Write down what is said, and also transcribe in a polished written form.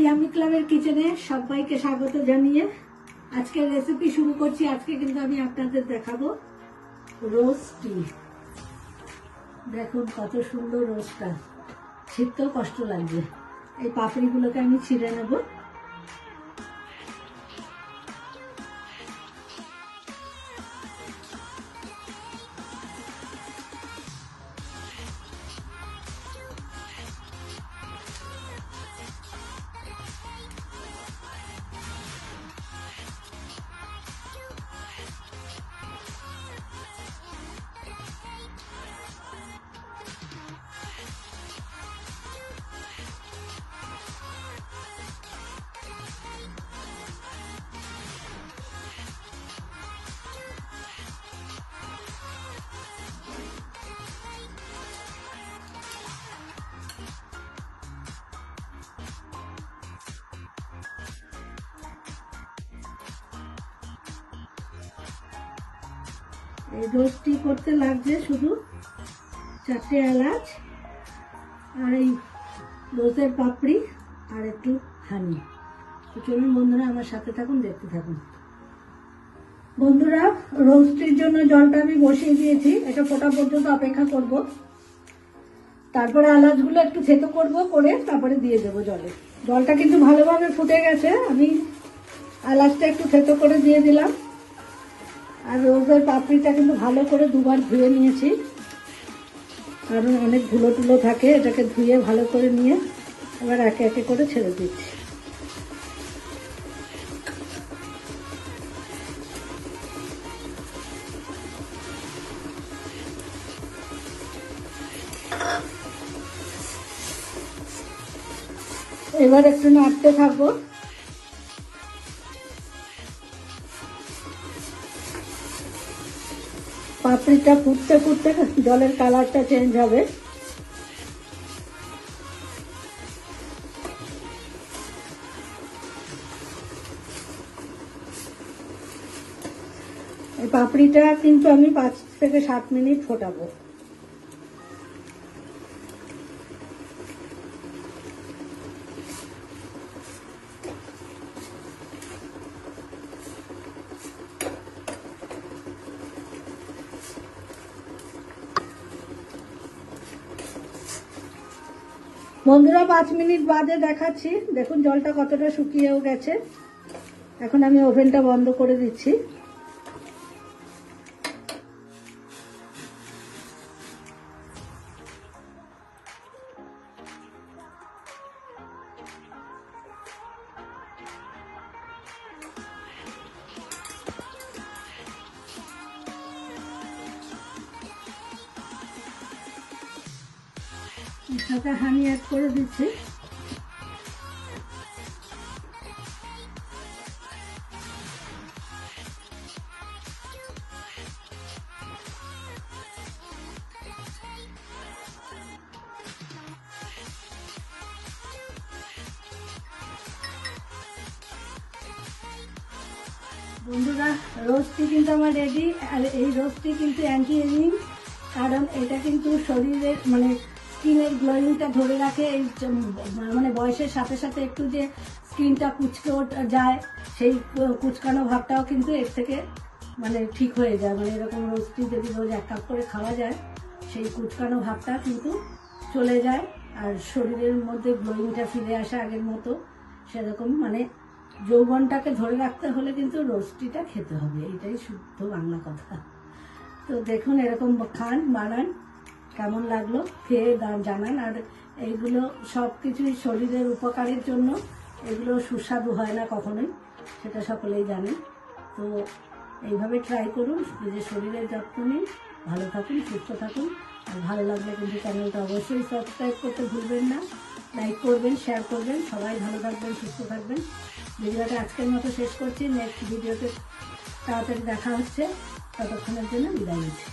Yummy ক্লাবের কিচেনে সবাইকে স্বাগত জানিয়ে আজকে রেসিপি শুরু করছি। আজকে কিন্তু আমি আপনাদের দেখাবো রোস্টি। দেখুন কত সুন্দর রোস্টটা, ছিঁড়তেও কষ্ট লাগবে। এই পাপড়িগুলোকে আমি ছিঁড়ে নেব। এই রোস্টি করতে লাগছে শুধু 4টে এলাচ আর এই রোজের পাপড়ি আর একটু হানি। তো চলুন বন্ধুরা, আমার সাথে থাকুন, দেখতে থাকুন। বন্ধুরা, রোস্টির জন্য জলটা আমি বসিয়ে দিয়েছি, এটা ফোটা পর্যন্ত অপেক্ষা করব। তারপরে এলাচগুলো একটু থেতো করব, করে তারপরে দিয়ে দেবো জলে। জলটা কিন্তু ভালোভাবে ফুটে গেছে, আমি এলাচটা একটু থেতো করে দিয়ে দিলাম। আর রোজের পাপড়িটা কিন্তু ভালো করে দুবার ধুয়ে নিয়েছি, কারণ অনেক ধুলো টুলো থাকে। এটাকে ধুয়ে ভালো করে নিয়ে এবার একে একে করে ছেড়ে দিচ্ছি। এবার একটু নাড়তে থাকবো। পাপড়িটা ফুটতে ফুটতে জলের কালারটা চেঞ্জ হবে। এই পাপড়িটা কিন্তু আমি 5 থেকে 7 মিনিট ফোটাবো। বন্ধুরা, 5 মিনিট বাদে দেখাচ্ছি। দেখুন জলটা কতটা শুকিয়েও গেছে। এখন আমি ওভেনটা বন্ধ করে দিচ্ছি। সাথে হানি অ্যাড করে দিচ্ছি। বন্ধুরা, রোস্টটি কিন্তু আমার রেডি। আর এই রোস্টটি কিন্তু অ্যান্টি এজিং, কারণ এটা কিন্তু শরীরের মানে স্কিনের গ্লোয়িংটা ধরে রাখে। এই মানে বয়সের সাথে সাথে একটু যে স্কিনটা কুচকে যায়, সেই কুচকানো ভাবটাও কিন্তু এর থেকে মানে ঠিক হয়ে যায়। মানে এরকম রোস্টি যদি রোজ 1 কাপ করে খাওয়া যায়, সেই কুচকানো ভাবটা কিন্তু চলে যায়। আর শরীরের মধ্যে গ্লোয়িংটা ফিরে আসে আগের মতো। সেরকম মানে যৌবনটাকে ধরে রাখতে হলে কিন্তু রোস্টিটা খেতে হবে, এটাই শুদ্ধ বাংলা কথা। তো দেখুন, এরকম খান, বানান, কেমন লাগলো খেয়ে জানান। আর এইগুলো সব কিছুই শরীরের উপকারের জন্য, এগুলো সুস্বাদু হয় না কখনোই, সেটা সকলেই জানেন। তো এইভাবে ট্রাই করুন, নিজের শরীরের যত্ন নিন, ভালো থাকুন, সুস্থ থাকুন। আর ভালো লাগলে কিন্তু চ্যানেলটা অবশ্যই সাবস্ক্রাইব করতে ভুলবেন না। লাইক করবেন, শেয়ার করবেন। সবাই ভালো থাকবেন, সুস্থ থাকবেন। ভিডিওটা আজকের মতো শেষ করছি। নেক্সট ভিডিওতে তাড়াতাড়ি দেখা হচ্ছে। ততক্ষণের জন্য বিদায় নিচ্ছি।